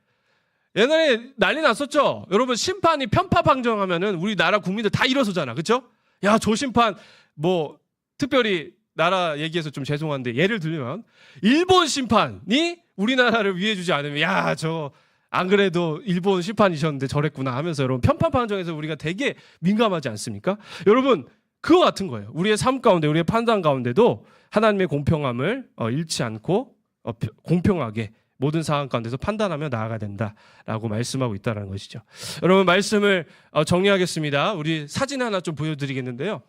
옛날에 난리 났었죠. 여러분 심판이 편파 방정하면은 우리나라 국민들 다 일어서잖아. 그렇죠? 야, 저 심판 뭐 특별히 나라 얘기해서 좀 죄송한데 예를 들면 일본 심판이 우리나라를 위해주지 않으면 야, 저 안 그래도 일본 심판이셨는데 저랬구나 하면서 여러분 편파 판정에서 우리가 되게 민감하지 않습니까? 여러분 그거 같은 거예요. 우리의 삶 가운데 우리의 판단 가운데도 하나님의 공평함을 잃지 않고 공평하게 모든 상황 가운데서 판단하며 나아가야 된다라고 말씀하고 있다는 것이죠. 여러분 말씀을 정리하겠습니다. 우리 사진 하나 좀 보여드리겠는데요.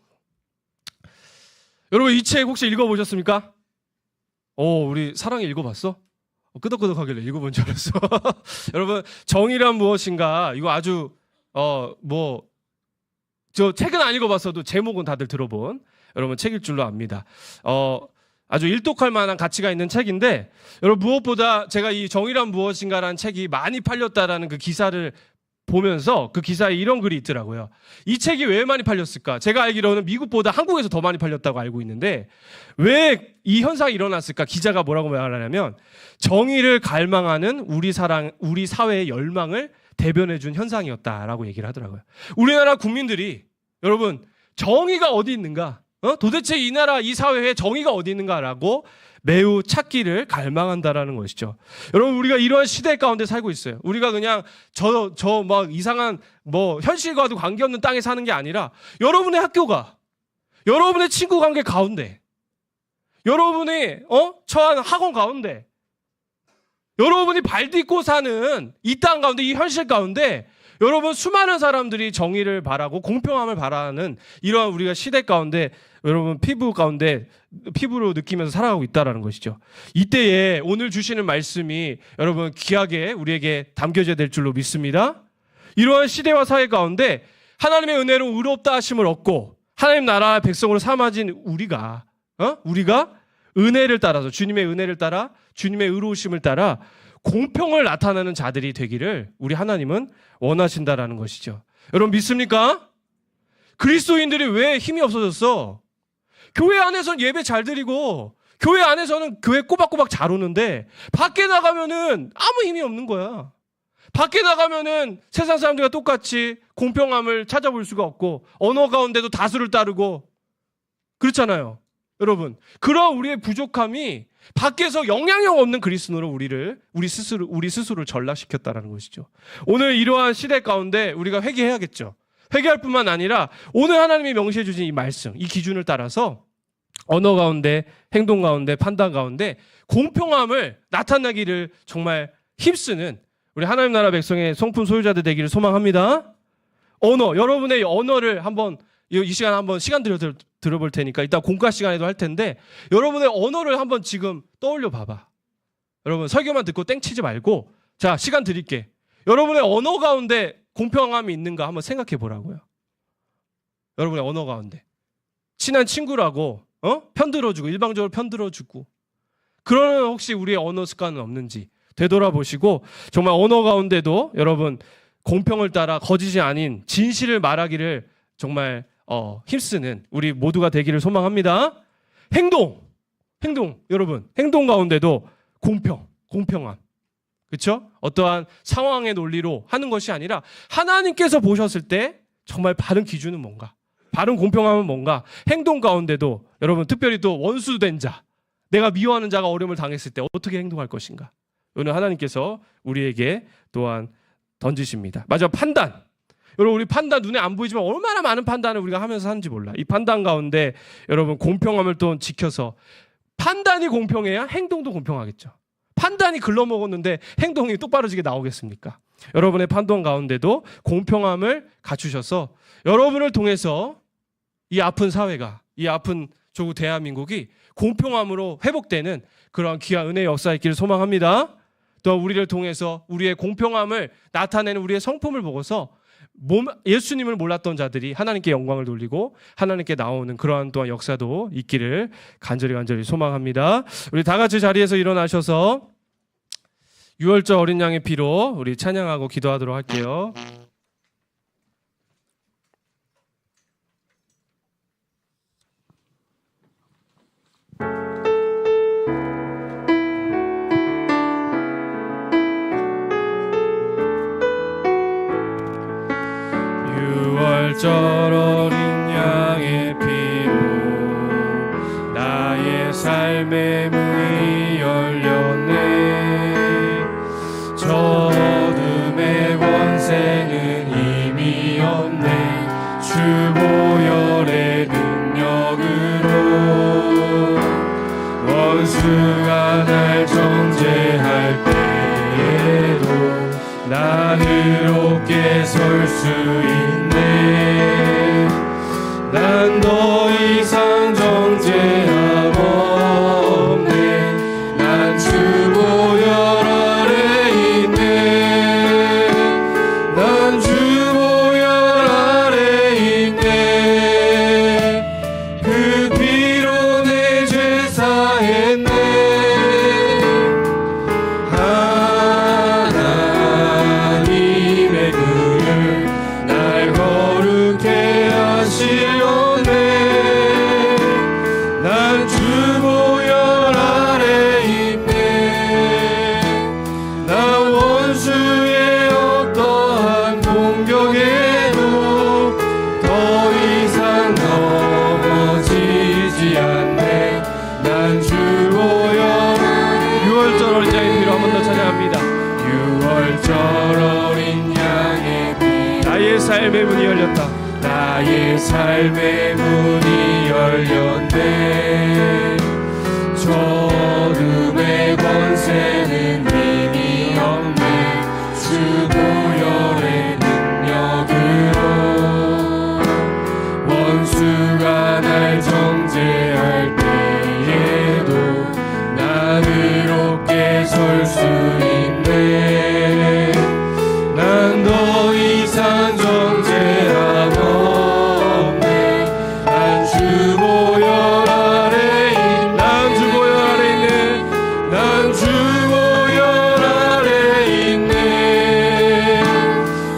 여러분 이 책 혹시 읽어보셨습니까? 우리 사랑이 읽어봤어? 끄덕끄덕하길래 읽어본 줄 알았어. 여러분 정의란 무엇인가 이거 아주 저 책은 안 읽어봤어도 제목은 다들 들어본 여러분 책일 줄로 압니다. 아주 일독할 만한 가치가 있는 책인데 여러분 무엇보다 제가 이 정의란 무엇인가라는 책이 많이 팔렸다라는 그 기사를 보면서 그 기사에 이런 글이 있더라고요. 이 책이 왜 많이 팔렸을까? 제가 알기로는 미국보다 한국에서 더 많이 팔렸다고 알고 있는데 왜 이 현상이 일어났을까? 기자가 뭐라고 말하냐면 정의를 갈망하는 우리 사회의 열망을 대변해준 현상이었다라고 얘기를 하더라고요. 우리나라 국민들이 여러분 정의가 어디 있는가? 도대체 이 나라 이 사회에 정의가 어디 있는가라고 매우 찾기를 갈망한다라는 것이죠. 여러분 우리가 이러한 시대 가운데 살고 있어요. 우리가 그냥 저 막 이상한 뭐 현실과도 관계없는 땅에 사는 게 아니라 여러분의 학교가 여러분의 친구 관계 가운데 여러분이 처한 학원 가운데 여러분이 발 딛고 사는 이 땅 가운데 이 현실 가운데 여러분 수많은 사람들이 정의를 바라고 공평함을 바라는 이러한 우리가 시대 가운데 여러분 피부로 느끼면서 살아가고 있다라는 것이죠. 이때에 오늘 주시는 말씀이 여러분 귀하게 우리에게 담겨져야 될 줄로 믿습니다. 이러한 시대와 사회 가운데 하나님의 은혜로 의롭다 하심을 얻고 하나님 나라 백성으로 삼아진 우리가 은혜를 따라서 주님의 은혜를 따라 주님의 의로우심을 따라 공평을 나타내는 자들이 되기를 우리 하나님은 원하신다라는 것이죠. 여러분 믿습니까? 그리스도인들이 왜 힘이 없어졌어? 교회 안에서는 예배 잘 드리고 교회 안에서는 교회 꼬박꼬박 잘 오는데 밖에 나가면은 아무 힘이 없는 거야. 밖에 나가면은 세상 사람들과 똑같이 공평함을 찾아볼 수가 없고 언어 가운데도 다수를 따르고 그렇잖아요. 여러분 그런 우리의 부족함이 밖에서 영향력 없는 그리스도로 우리 스스로를 전락시켰다라는 것이죠. 오늘 이러한 시대 가운데 우리가 회개해야겠죠. 회개할 뿐만 아니라 오늘 하나님이 명시해 주신 이 말씀, 이 기준을 따라서 언어 가운데, 행동 가운데, 판단 가운데 공평함을 나타내기를 정말 힘쓰는 우리 하나님 나라 백성의 성품 소유자들 되기를 소망합니다. 여러분의 언어를 한번 이 시간 한번 시간 들어볼 테니까 이따 공과 시간에도 할 텐데 여러분의 언어를 한번 지금 떠올려 봐봐. 여러분 설교만 듣고 땡치지 말고 자 시간 드릴게. 여러분의 언어 가운데 공평함이 있는가 한번 생각해 보라고요. 여러분의 언어 가운데 친한 친구라고 편들어주고 일방적으로 편들어주고 그러는 혹시 우리의 언어 습관은 없는지 되돌아보시고 정말 언어 가운데도 여러분 공평을 따라 거짓이 아닌 진실을 말하기를 정말 힘쓰는 우리 모두가 되기를 소망합니다. 행동 여러분 행동 가운데도 공평함 그렇죠? 어떠한 상황의 논리로 하는 것이 아니라 하나님께서 보셨을 때 정말 바른 기준은 뭔가 바른 공평함은 뭔가 행동 가운데도 여러분 특별히 또 원수된 자 내가 미워하는 자가 어려움을 당했을 때 어떻게 행동할 것인가 오늘 하나님께서 우리에게 또한 던지십니다. 마지막 판단 여러분 우리 판단 눈에 안 보이지만 얼마나 많은 판단을 우리가 하면서 사는지 몰라. 이 판단 가운데 여러분 공평함을 또 지켜서 판단이 공평해야 행동도 공평하겠죠. 판단이 글러먹었는데 행동이 똑바로지게 나오겠습니까? 여러분의 판단 가운데도 공평함을 갖추셔서 여러분을 통해서 이 아픈 사회가 이 아픈 조국 대한민국이 공평함으로 회복되는 그런 귀한 은혜의 역사 있기를 소망합니다. 또 우리를 통해서 우리의 공평함을 나타내는 우리의 성품을 보고서 예수님을 몰랐던 자들이 하나님께 영광을 돌리고 하나님께 나오는 그러한 또한 역사도 있기를 간절히 소망합니다. 우리 다 같이 자리에서 일어나셔서 유월절 어린 양의 피로 우리 찬양하고 기도하도록 할게요. 유월절 어린 양의 피로 나의 삶의 문이 열렸네. 저 어둠의 권세는 힘이 없네. 주 보혈의 능력으로 원수가 날 정죄할 때에도 나 의롭게 설 수 있네. 난 더 이상 정죄함 없네. 난 주 보혈 아래 있네. 난 주 보혈 아래 있네. 그 피로 내 죄 사했네. 하나님의 그 원수의 어떠한 공격에도 더 이상 넘어지지 않네. 난 주보여. 6월절 어린 양의 피로 한 번 더 찬양합니다. 6월절 어린 양의 피. 나의 삶의 문이 열렸다. 나의 삶의 문이 열렸네. 저 어둠의 권세는 힘이 없네. 주 보혈의 능력으로 원수가 날 정죄할 때에도 난 의롭게 설 수 있네. 난 더 이상 정죄함 없네. 난 주 보혈 아래 있네. 난 주 보혈 아래 있네. 난 주 보혈 아래 있네.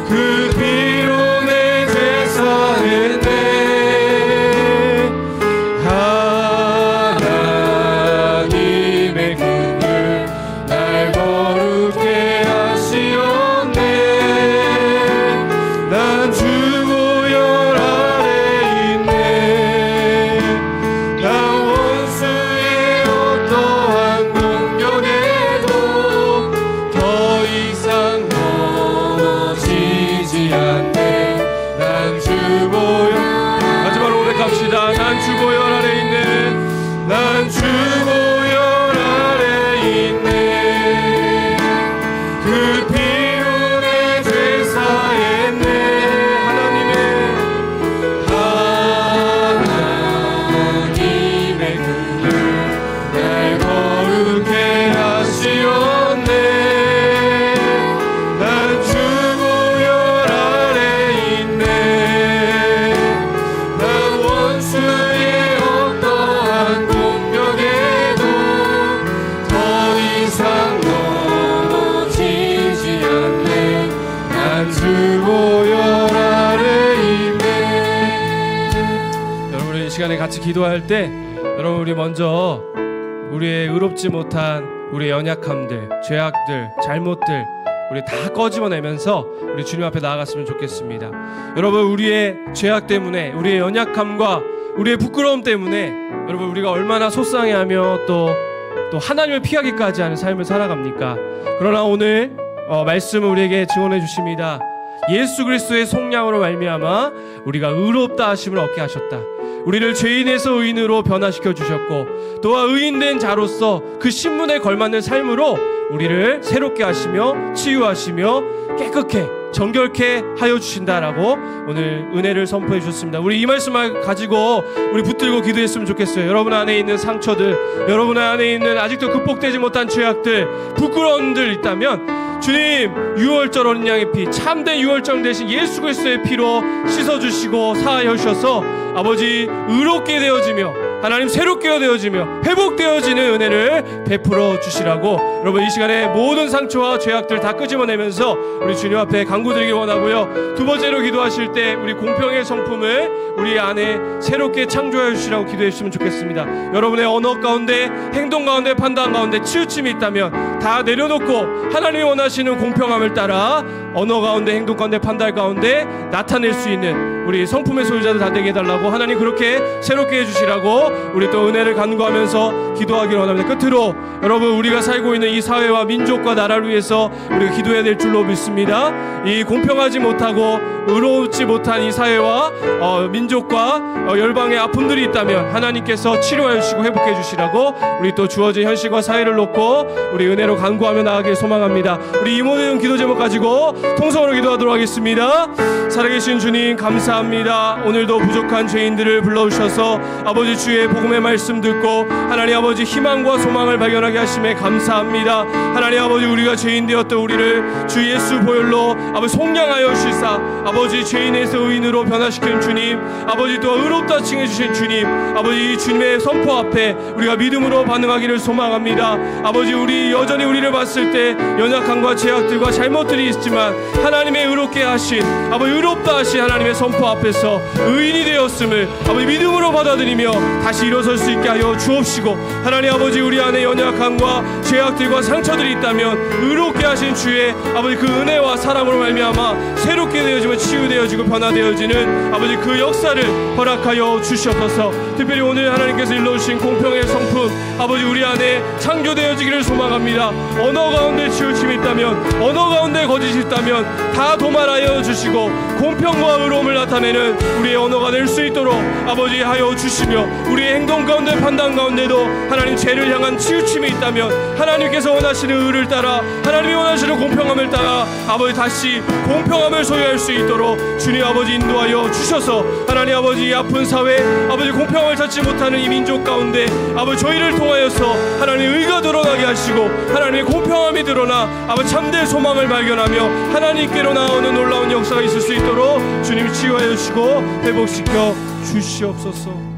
그 피로 내 죄 사했네. 하나님의 긍휼 날 거룩해 하시었네. 난 주 보혈 아래 있네. 난 원수의 어떠한 공격에도 더 이상 넘어지지 않네. 난 주 보혈. 마지막으로 고백합시다. 난 주 보혈 아래 있네. 난 주 보혈 아래 있네. 그 피로 내 죄 사했네. 하나님의 긍휼 날 거룩해 하시었네. 난 주 보혈 아래 있네. 난 원수의 어떠한 공격에도 더 이상 넘어지지 않네. 난 주 보혈 아래 있네. 여러분, 이 시간에 같이 기도할 때 여러분, 우리 먼저 우리의 의롭지 못한 우리의 연약함들, 죄악들, 잘못들 우리 다 꺼집어내면서 우리 주님 앞에 나아갔으면 좋겠습니다. 여러분, 우리의 죄악 때문에, 우리의 연약함과 우리의 부끄러움 때문에 여러분, 우리가 얼마나 속상해하며 또 하나님을 피하기까지 하는 삶을 살아갑니까? 그러나 오늘 말씀을 우리에게 증언해 주십니다. 예수 그리스도의 속량으로 말미암아 우리가 의롭다 하심을 얻게 하셨다. 우리를 죄인에서 의인으로 변화시켜 주셨고, 또한 의인된 자로서 그 신분에 걸맞는 삶으로 우리를 새롭게 하시며 치유하시며 깨끗게 정결케 하여 주신다라고 오늘 은혜를 선포해 주셨습니다. 우리 이 말씀을 가지고 우리 붙들고 기도했으면 좋겠어요. 여러분 안에 있는 상처들, 여러분 안에 있는 아직도 극복되지 못한 죄악들, 부끄러움들 있다면 주님, 6월절 어린 양의 피, 참된 6월절 대신 예수 그리스도의 피로 씻어주시고 사하여 주셔서 아버지 의롭게 되어지며 하나님 새롭게 되어지며 회복되어지는 은혜를 베풀어 주시라고 여러분, 이 시간에 모든 상처와 죄악들 다 끄집어내면서 우리 주님 앞에 간구드리기 원하고요. 두 번째로 기도하실 때 우리 공평의 성품을 우리 안에 새롭게 창조하여 주시라고 기도해 주시면 좋겠습니다. 여러분의 언어 가운데, 행동 가운데, 판단 가운데 치우침이 있다면 다 내려놓고 하나님이 원하시는 공평함을 따라 언어 가운데, 행동 가운데, 판단 가운데 나타낼 수 있는 우리 성품의 소유자들 다 되게 해달라고, 하나님 그렇게 새롭게 해주시라고 우리 또 은혜를 간구하면서 기도하기를 원합니다. 끝으로 여러분, 우리가 살고 있는 이 사회와 민족과 나라를 위해서 우리가 기도해야 될 줄로 믿습니다. 이 공평하지 못하고 의롭지 못한 이 사회와 민족과 열방의 아픔들이 있다면 하나님께서 치료해 주시고 회복해 주시라고 우리 또 주어진 현실과 사회를 놓고 우리 은혜로 간구하며 나아가길 소망합니다. 우리 이 모든 기도 제목 가지고 통성으로 기도하도록 하겠습니다. 살아계신 주님 감사합니다. 오늘도 부족한 죄인들을 불러주셔서 아버지 주의 복음의 말씀 듣고 하나님 아버지 희망과 소망을 발견하게 하심에 감사합니다. 하나님 아버지, 우리가 죄인 되었던 우리를 주 예수 보혈로 아버지 속량하여 주시사 아버지 죄인에서 의인으로 변화시킨 주님, 아버지 또 의롭다 칭해주신 주님, 아버지 이 주님의 선포 앞에 우리가 믿음으로 반응하기를 소망합니다. 아버지, 우리 여전히 우리를 봤을 때 연약함과 죄악들과 잘못들이 있지만 하나님의 의롭게 하신 아버지 의롭다 하신 하나님의 선포 앞에서 의인이 되었음을 아버지 믿음으로 받아들이며 다시 일어설 수 있게 하여 주옵시고, 하나님 아버지 우리 안에 연약함과 죄악들과 상처들이 있다면 의롭게 하신 주의 아버지 그 은혜와 사랑으로 말미암아 새롭게 되어지고 치유되어지고 변화되어지는 아버지 그 역사를 허락하여 주시옵소서. 특별히 오늘 하나님께서 일러주신 공평의 성품 아버지 우리 안에 창조되어지기를 소망합니다. 언어 가운데 치우침이 있다면, 언어 가운데 거짓이 있다면 다 도말하여 주시고 공평과 의로움을 나타내는 우리의 언어가 될 수 있도록 아버지 하여 주시며, 우리의 행동 가운데 판단 가운데도 하나님 죄를 향한 치우침이 있다면 하나님께서 원하시는 의를 따라, 하나님이 원하시는 공평함을 따라 아버지 다시 공평함을 소유할 수 있도록 주님 아버지 인도하여 주셔서, 하나님 아버지 이 아픈 사회 아버지 공평함을 찾지 못하는 이 민족 가운데 아버지 저희를 통하여서 하나님 의가 드러나게 하시고 하나님의 공평함이 드러나 아버지 참된 소망을 발견하며 하나님께로 나오는 놀라운 역사가 있을 수 있도록 주님 치유하여 주시고 회복시켜 주시옵소서.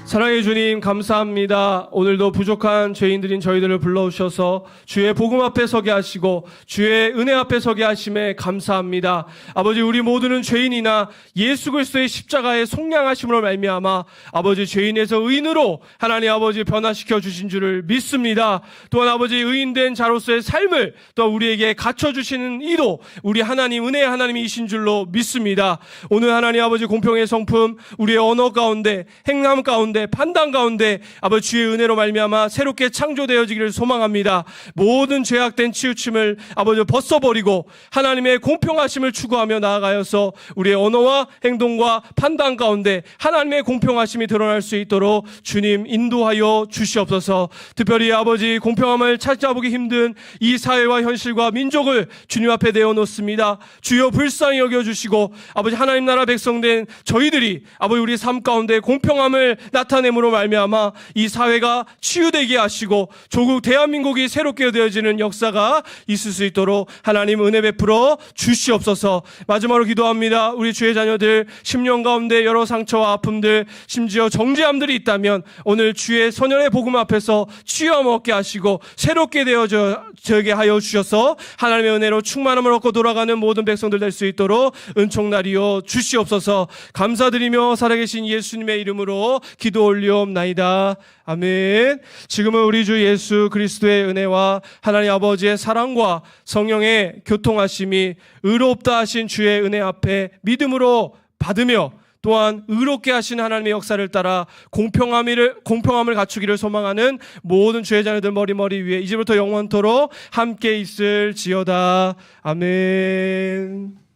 사랑의 주님 감사합니다. 오늘도 부족한 죄인들인 저희들을 불러오셔서 주의 복음 앞에 서게 하시고 주의 은혜 앞에 서게 하심에 감사합니다. 아버지 우리 모두는 죄인이나 예수 그리스도의 십자가의 속량하심으로 말미암아 아버지 죄인에서 의인으로 하나님 아버지 변화시켜 주신 줄을 믿습니다. 또한 아버지 의인된 자로서의 삶을 또 우리에게 갖춰주시는 이도 우리 하나님 은혜의 하나님이신 줄로 믿습니다. 오늘 하나님 아버지 공평의 성품 우리의 언어 가운데 행함 가운데 판단 가운데 아버지 주의 은혜로 말미암아 새롭게 창조되어지기를 소망합니다. 모든 죄악된 치우침을 아버지 벗어버리고 하나님의 공평하심을 추구하며 나아가여서 우리의 언어와 행동과 판단 가운데 하나님의 공평하심이 드러날 수 있도록 주님 인도하여 주시옵소서. 특별히 아버지 공평함을 찾아보기 힘든 이 사회와 현실과 민족을 주님 앞에 내어놓습니다. 주여 불쌍히 여겨주시고 아버지 하나님 나라 백성된 저희들이 아버지 우리 삶 가운데 공평함을 나타냄으로 말미암아 이 사회가 치유되게 하시고 조국 대한민국이 새롭게 되어지는 역사가 있을 수 있도록 하나님 은혜 베풀어 주시옵소서. 마지막으로 기도합니다. 우리 주의 자녀들 심령 가운데 여러 상처와 아픔들 심지어 정죄함들이 있다면 오늘 주의 선연의 복음 앞에서 치유함 얻게 하시고 새롭게 되어지게 하여 주셔서 하나님의 은혜로 충만함을 얻고 돌아가는 모든 백성들 될 수 있도록 은총나리여 주시옵소서. 감사드리며 살아계신 예수님의 이름으로 기도 올리옵나이다. 아멘. 지금은 우리 주 예수 그리스도의 은혜와 하나님 아버지의 사랑과 성령의 교통하심이 의롭다 하신 주의 은혜 앞에 믿음으로 받으며 또한 의롭게 하신 하나님의 역사를 따라 공평함을 갖추기를 소망하는 모든 주의 자녀들 머리 위에 이제부터 영원토록 함께 있을지어다. 아멘.